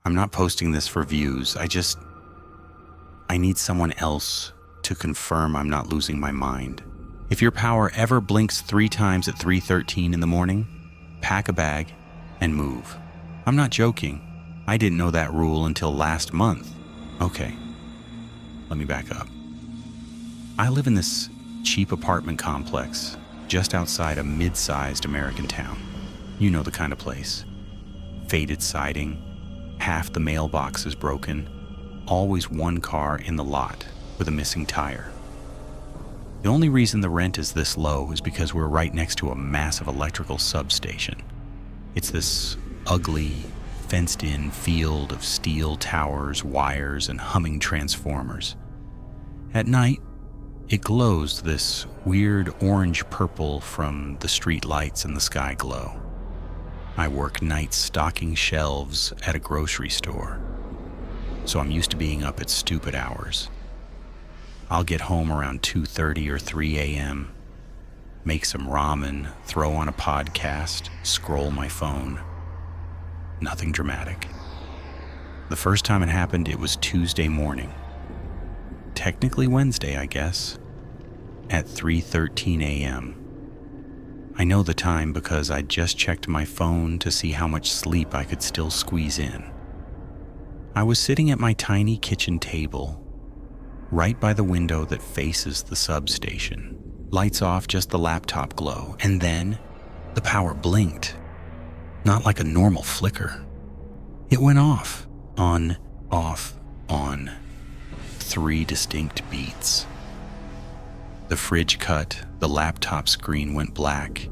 I'm not posting this for views. I need someone else to confirm I'm not losing my mind. If your power ever blinks 3 times at 3:13 in the morning, pack a bag and move. I'm not joking. I didn't know that rule until last month. Okay, let me back up. I live in this cheap apartment complex just outside a mid-sized American town. You know the kind of place. Faded siding, half the mailbox is broken, always one car in the lot with a missing tire. The only reason the rent is this low is because we're right next to a massive electrical substation. It's this ugly, fenced-in field of steel towers, wires, and humming transformers. At night, it glows this weird orange-purple from the street lights and the sky glow. I work nights stocking shelves at a grocery store, so I'm used to being up at stupid hours. I'll get home around 2:30 or 3 a.m., make some ramen, throw on a podcast, scroll my phone. Nothing dramatic. The first time it happened, it was Tuesday morning. Technically Wednesday, I guess, at 3:13 a.m. I know the time because I just checked my phone to see how much sleep I could still squeeze in. I was sitting at my tiny kitchen table, right by the window that faces the substation. Lights off, just the laptop glow, and then the power blinked. Not like a normal flicker. It went off. On, off, on. 3 distinct beats. The fridge cut, the laptop screen went black,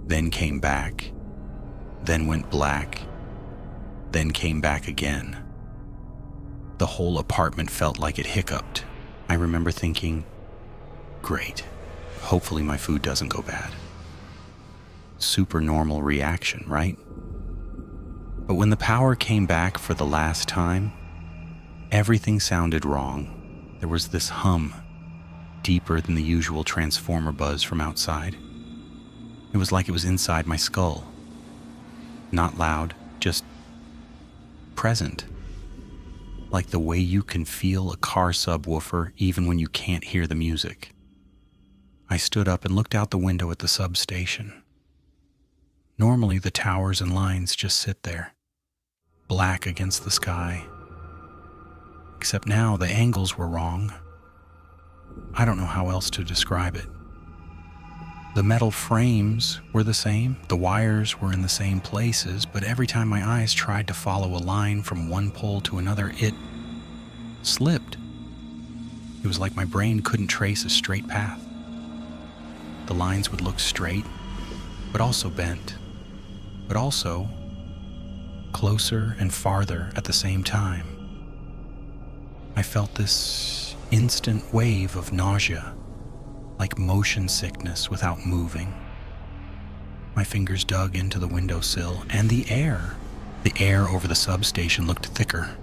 then came back, then went black, then came back again. The whole apartment felt like it hiccuped. I remember thinking, great, hopefully my food doesn't go bad. Super normal reaction, right? But when the power came back for the last time, everything sounded wrong. There was this hum, deeper than the usual transformer buzz from outside. It was like it was inside my skull. Not loud, just present. Like the way you can feel a car subwoofer even when you can't hear the music. I stood up and looked out the window at the substation. Normally the towers and lines just sit there, black against the sky. Except now the angles were wrong. I don't know how else to describe it. The metal frames were the same, the wires were in the same places, but every time my eyes tried to follow a line from one pole to another, it slipped. It was like my brain couldn't trace a straight path. The lines would look straight, but also bent, but also closer and farther at the same time. I felt this instant wave of nausea, like motion sickness without moving. My fingers dug into the windowsill, and the air over the substation looked thicker.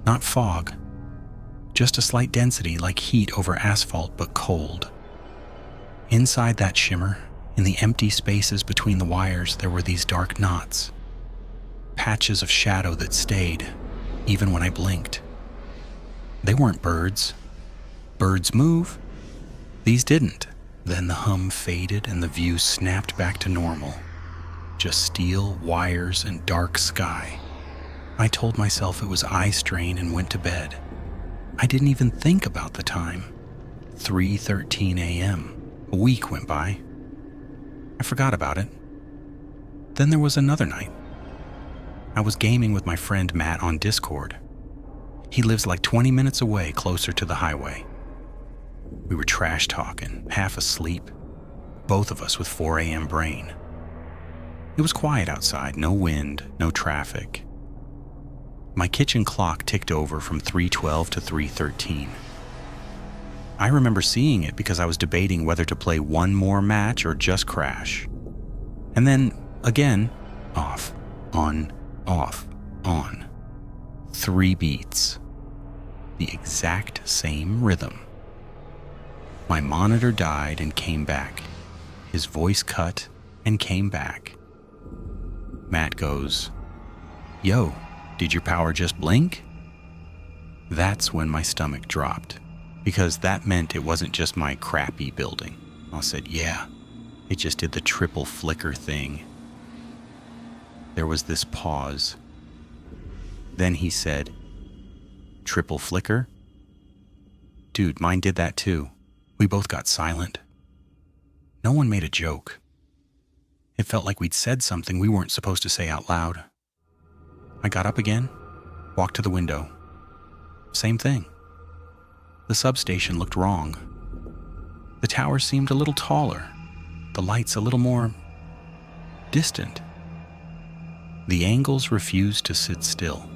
Not fog, just a slight density like heat over asphalt, but cold. Inside that shimmer, in the empty spaces between the wires, there were these dark knots, patches of shadow that stayed, even when I blinked. They weren't birds. Birds move. These didn't. Then the hum faded and the view snapped back to normal. Just steel, wires, and dark sky. I told myself it was eye strain and went to bed. I didn't even think about the time. 3:13 a.m. A week went by. I forgot about it. Then there was another night. I was gaming with my friend Matt on Discord. He lives like 20 minutes away, closer to the highway. We were trash talking, half asleep, both of us with 4 a.m. brain. It was quiet outside, no wind, no traffic. My kitchen clock ticked over from 3:12 to 3:13. I remember seeing it because I was debating whether to play one more match or just crash. And then, again, off, on, off, on. 3 beats. The exact same rhythm. My monitor died and came back. His voice cut and came back. Matt goes, "Yo, Did your power just blink? That's when my stomach dropped, because that meant it wasn't just my crappy building. I said, yeah, it just did the triple flicker thing. There was this pause. Then he said, triple flicker? Dude, mine did that too. We both got silent. No one made a joke. It felt like we'd said something we weren't supposed to say out loud. I got up again, walked to the window. Same thing. The substation looked wrong. The tower seemed a little taller, the lights a little more distant. The angles refused to sit still.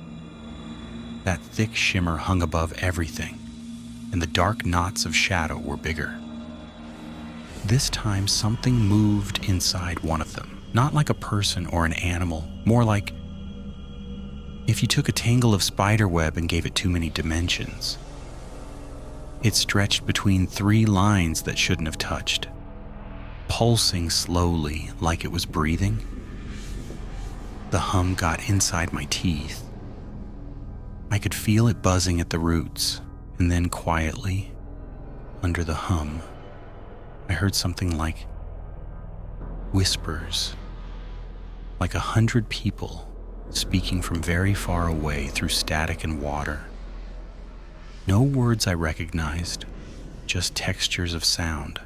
That thick shimmer hung above everything, and the dark knots of shadow were bigger. This time something moved inside one of them, not like a person or an animal, more like if you took a tangle of spider web and gave it too many dimensions. It stretched between 3 lines that shouldn't have touched, pulsing slowly like it was breathing. The hum got inside my teeth. I could feel it buzzing at the roots, and then quietly, under the hum, I heard something like whispers, like 100 people speaking from very far away through static and water. No words I recognized, just textures of sound.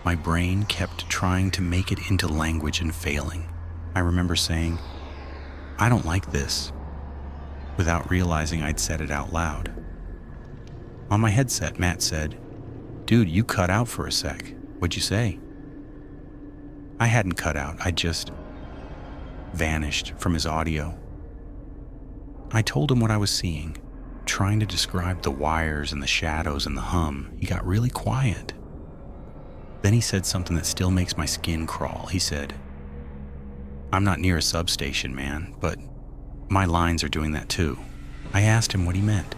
My brain kept trying to make it into language and failing. I remember saying, I don't like this, without realizing I'd said it out loud. On my headset, Matt said, dude, you cut out for a sec. What'd you say? I hadn't cut out, I'd just vanished from his audio. I told him what I was seeing, trying to describe the wires and the shadows and the hum. He got really quiet. Then he said something that still makes my skin crawl. He said, I'm not near a substation, man, but my lines are doing that too. I asked him what he meant.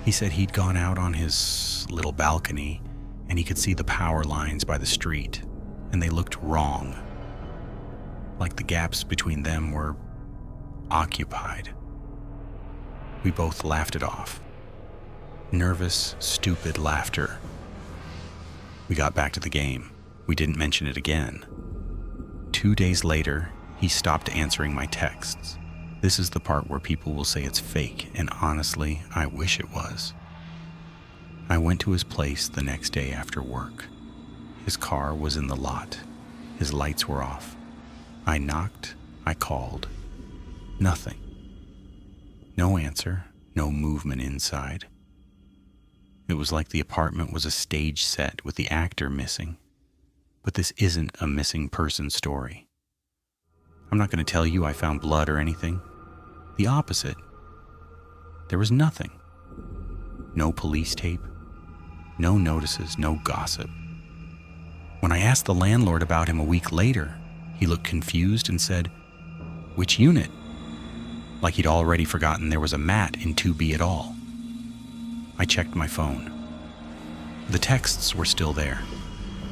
He said he'd gone out on his little balcony and he could see the power lines by the street, and they looked wrong. Like the gaps between them were occupied. We both laughed it off. Nervous, stupid laughter. We got back to the game. We didn't mention it again. 2 days later, he stopped answering my texts. This is the part where people will say it's fake, and honestly, I wish it was. I went to his place the next day after work. His car was in the lot. His lights were off. I knocked, I called. Nothing. No answer, no movement inside. It was like the apartment was a stage set with the actor missing. But this isn't a missing person story. I'm not going to tell you I found blood or anything. The opposite. There was nothing. No police tape. No notices, no gossip. When I asked the landlord about him a week later, he looked confused and said, which unit? Like he'd already forgotten there was a mat in 2B at all. I checked my phone. The texts were still there.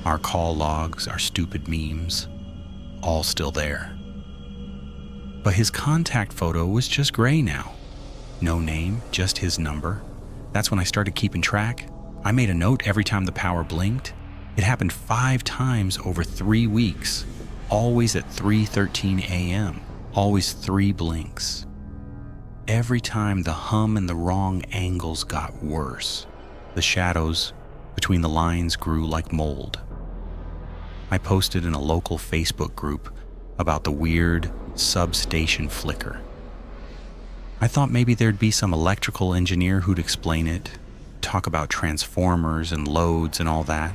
Our call logs, our stupid memes, all still there. But his contact photo was just gray now. No name, just his number. That's when I started keeping track. I made a note every time the power blinked. It happened 5 times over 3 weeks, always at 3:13 a.m., always 3 blinks. Every time the hum and the wrong angles got worse. The shadows between the lines grew like mold. I posted in a local Facebook group about the weird substation flicker. I thought maybe there'd be some electrical engineer who'd explain it, talk about transformers and loads and all that.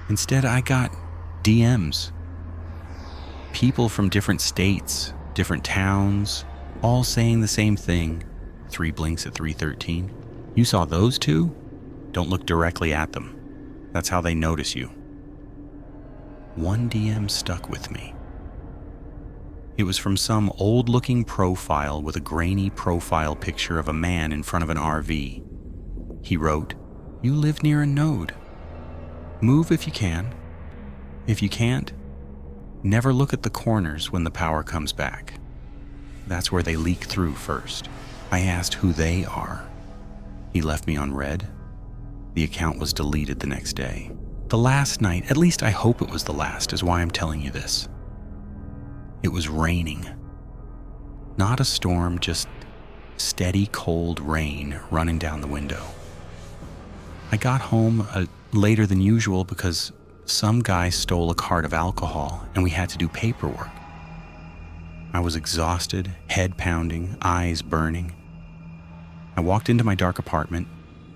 Instead, I got DMs. People from different states, different towns, all saying the same thing. 3 blinks at 3:13. You saw those too? Don't look directly at them. That's how they notice you. One DM stuck with me. It was from some old-looking profile with a grainy profile picture of a man in front of an RV. He wrote, "You live near a node. Move if you can. If you can't, never look at the corners when the power comes back." That's where they leak through first. I asked who they are. He left me on red. The account was deleted the next day. The last night, at least I hope it was the last, is why I'm telling you this. It was raining. Not a storm, just steady, cold rain running down the window. I got home later than usual because some guy stole a cart of alcohol and we had to do paperwork. I was exhausted, head pounding, eyes burning. I walked into my dark apartment,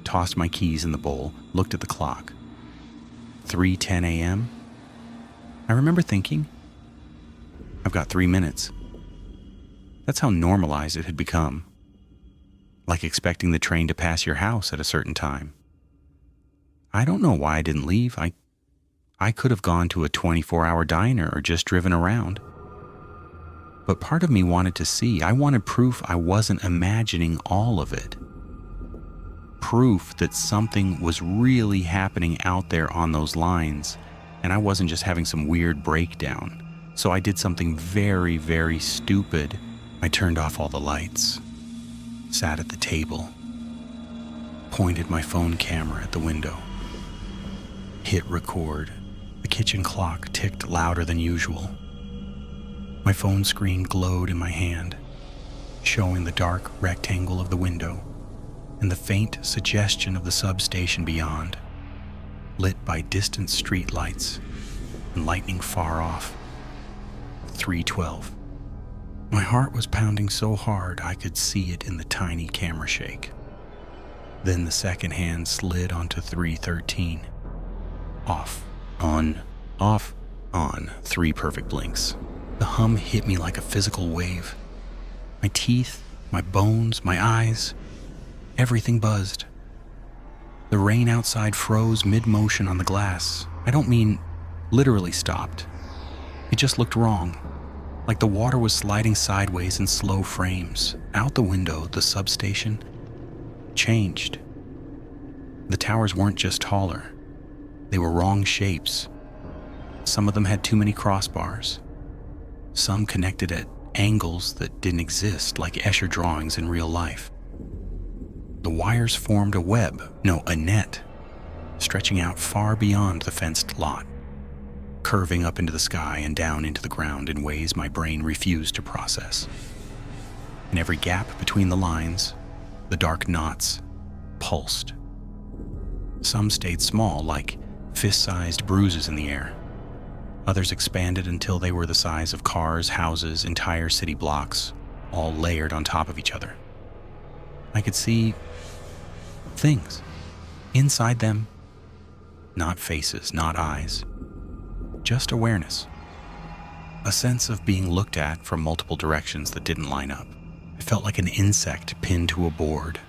tossed my keys in the bowl, looked at the clock. 3:10 a.m. I remember thinking, I've got 3 minutes. That's how normalized it had become. Like expecting the train to pass your house at a certain time. I don't know why I didn't leave. I could have gone to a 24-hour diner or just driven around. But part of me wanted to see. I wanted proof I wasn't imagining all of it. Proof that something was really happening out there on those lines, and I wasn't just having some weird breakdown. So I did something very, very stupid. I turned off all the lights, sat at the table, pointed my phone camera at the window, hit record. The kitchen clock ticked louder than usual. My phone screen glowed in my hand, showing the dark rectangle of the window and the faint suggestion of the substation beyond, lit by distant street lights and lightning far off. 3:12. My heart was pounding so hard I could see it in the tiny camera shake. Then the second hand slid onto 3:13. Off, on, off, on, 3 perfect blinks. The hum hit me like a physical wave. My teeth, my bones, my eyes, everything buzzed. The rain outside froze mid-motion on the glass. I don't mean literally stopped. It just looked wrong, like the water was sliding sideways in slow frames. Out the window, the substation changed. The towers weren't just taller. They were wrong shapes. Some of them had too many crossbars. Some connected at angles that didn't exist, like Escher drawings in real life. The wires formed a net, stretching out far beyond the fenced lot, curving up into the sky and down into the ground in ways my brain refused to process. In every gap between the lines, the dark knots pulsed. Some stayed small, like fist-sized bruises in the air. Others expanded until they were the size of cars, houses, entire city blocks, all layered on top of each other. I could see things inside them, not faces, not eyes, just awareness. A sense of being looked at from multiple directions that didn't line up. I felt like an insect pinned to a board.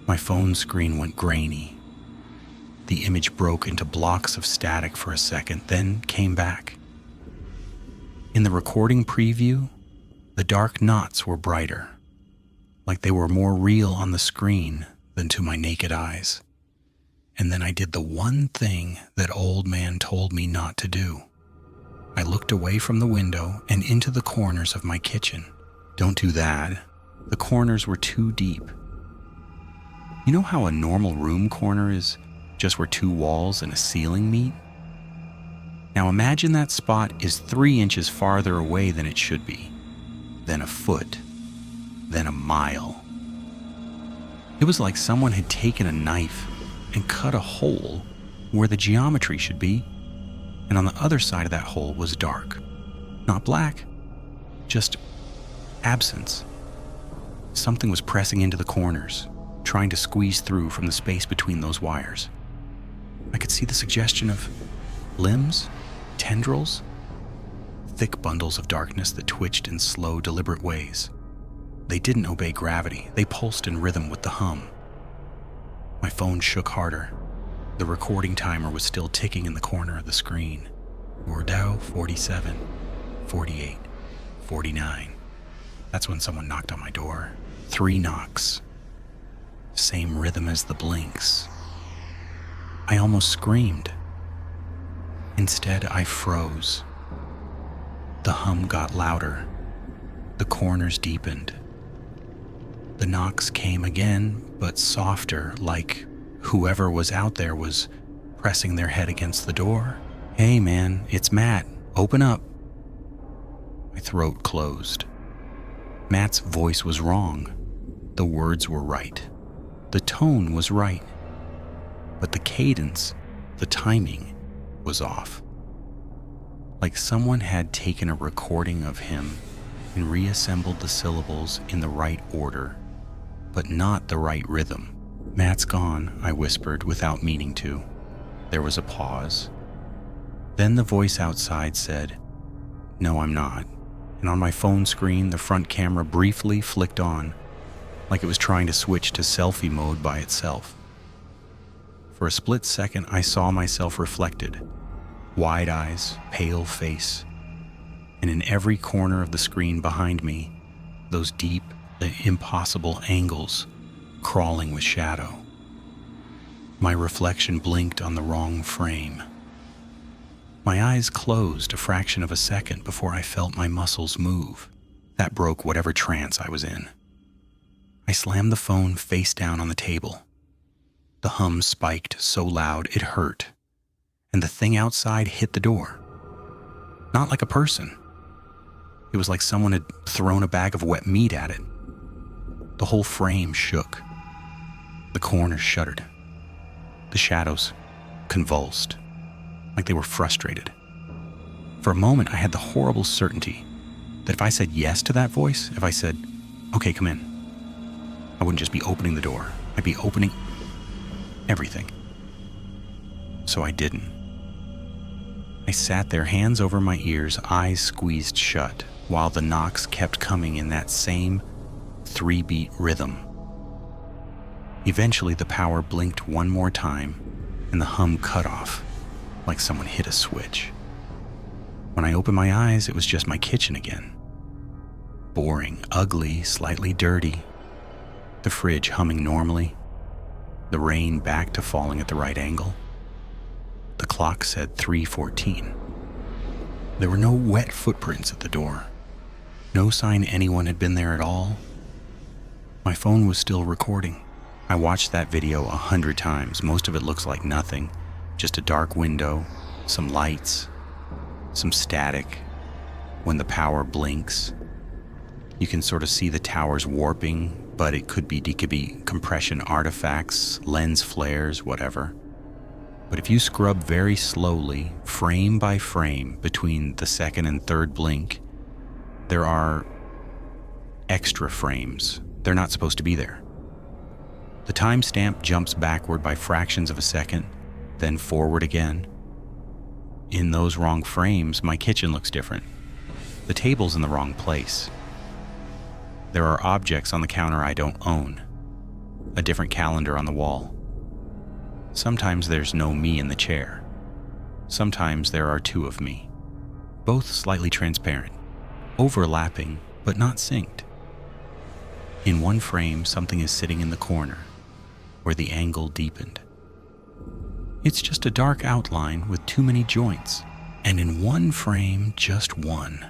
My phone screen went grainy. The image broke into blocks of static for a second, then came back. In the recording preview, the dark knots were brighter, like they were more real on the screen than to my naked eyes. And then I did the one thing that old man told me not to do. I looked away from the window and into the corners of my kitchen. Don't do that. The corners were too deep. You know how a normal room corner is just where 2 walls and a ceiling meet? Now imagine that spot is 3 inches farther away than it should be, then a foot, then a mile. It was like someone had taken a knife and cut a hole where the geometry should be, and on the other side of that hole was dark. Not black, just absence. Something was pressing into the corners, trying to squeeze through from the space between those wires. I could see the suggestion of limbs, tendrils, thick bundles of darkness that twitched in slow, deliberate ways. They didn't obey gravity. They pulsed in rhythm with the hum. My phone shook harder. The recording timer was still ticking in the corner of the screen. Bordeaux, 47, 48, 49. That's when someone knocked on my door. 3 knocks. Same rhythm as the blinks. I almost screamed. Instead, I froze. The hum got louder. The corners deepened. The knocks came again, but softer, like whoever was out there was pressing their head against the door. "Hey man, it's Matt. Open up." My throat closed. Matt's voice was wrong. The words were right. The tone was right. But the cadence, the timing, was off. Like someone had taken a recording of him and reassembled the syllables in the right order, but not the right rhythm. "Matt's gone," I whispered without meaning to. There was a pause. Then the voice outside said, "No, I'm not." And on my phone screen, the front camera briefly flicked on, like it was trying to switch to selfie mode by itself. For a split second, I saw myself reflected. Wide eyes, pale face, and in every corner of the screen behind me, those deep, impossible angles crawling with shadow. My reflection blinked on the wrong frame. My eyes closed a fraction of a second before I felt my muscles move. That broke whatever trance I was in. I slammed the phone face down on the table. The hum spiked so loud it hurt, and the thing outside hit the door. Not like a person. It was like someone had thrown a bag of wet meat at it. The whole frame shook. The corners shuddered. The shadows convulsed, like they were frustrated. For a moment, I had the horrible certainty that if I said yes to that voice, if I said, "Okay, come in," I wouldn't just be opening the door. I'd be opening everything. So I didn't. I sat there, hands over my ears, eyes squeezed shut, while the knocks kept coming in that same 3-beat rhythm. Eventually, the power blinked one more time, and the hum cut off, like someone hit a switch. When I opened my eyes, it was just my kitchen again. Boring, ugly, slightly dirty. The fridge humming normally. The rain back to falling at the right angle. The clock said 3:14. There were no wet footprints at the door. No sign anyone had been there at all. My phone was still recording. I watched that video 100 times. Most of it looks like nothing. Just a dark window, some lights, some static. When the power blinks, you can sort of see the towers warping, but it could be decompression artifacts, lens flares, whatever. But if you scrub very slowly, frame by frame, between the second and third blink, there are extra frames. They're not supposed to be there. The timestamp jumps backward by fractions of a second, then forward again. In those wrong frames, my kitchen looks different. The table's in the wrong place. There are objects on the counter I don't own. A different calendar on the wall. Sometimes there's no me in the chair. Sometimes there are two of me. Both slightly transparent, overlapping, but not synced. In one frame, something is sitting in the corner, where the angle deepened. It's just a dark outline with too many joints, and in one frame, just one,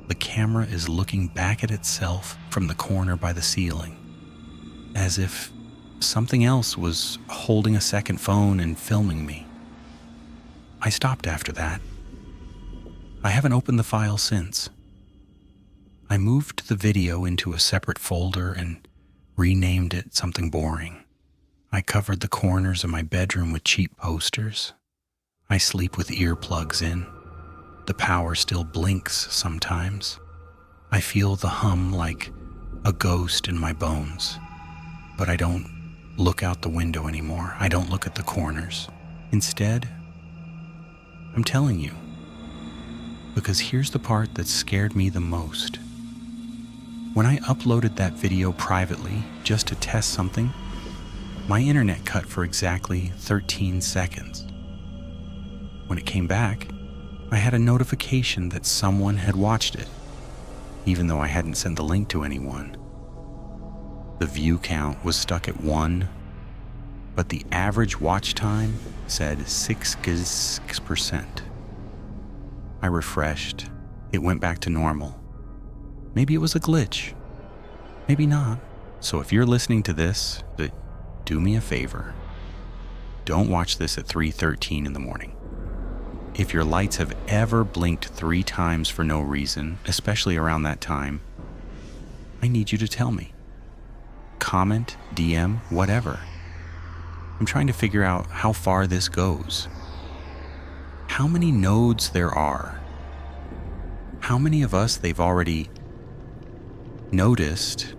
the camera is looking back at itself from the corner by the ceiling, as if something else was holding a second phone and filming me. I stopped after that. I haven't opened the file since. I moved the video into a separate folder and renamed it something boring. I covered the corners of my bedroom with cheap posters. I sleep with earplugs in. The power still blinks sometimes. I feel the hum like a ghost in my bones. But I don't look out the window anymore. I don't look at the corners. Instead, I'm telling you. Because here's the part that scared me the most. When I uploaded that video privately just to test something, my internet cut for exactly 13 seconds. When it came back, I had a notification that someone had watched it, even though I hadn't sent the link to anyone. The view count was stuck at 1, but the average watch time said 6%. I refreshed. It went back to normal. Maybe it was a glitch. Maybe not. So if you're listening to this, do me a favor. Don't watch this at 3:13 in the morning. If your lights have ever blinked 3 times for no reason, especially around that time, I need you to tell me. Comment, DM, whatever. I'm trying to figure out how far this goes. How many nodes there are. How many of us they've already noticed,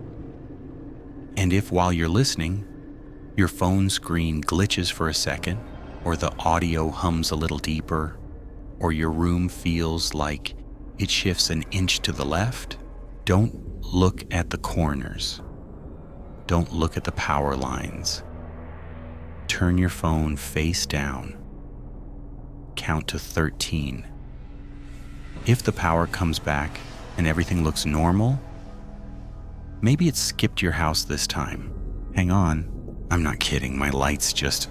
and if while you're listening, your phone screen glitches for a second, or the audio hums a little deeper, or your room feels like it shifts an inch to the left, don't look at the corners. Don't look at the power lines. Turn your phone face down. Count to 13. If the power comes back and everything looks normal, maybe it skipped your house this time. Hang on, I'm not kidding, my lights just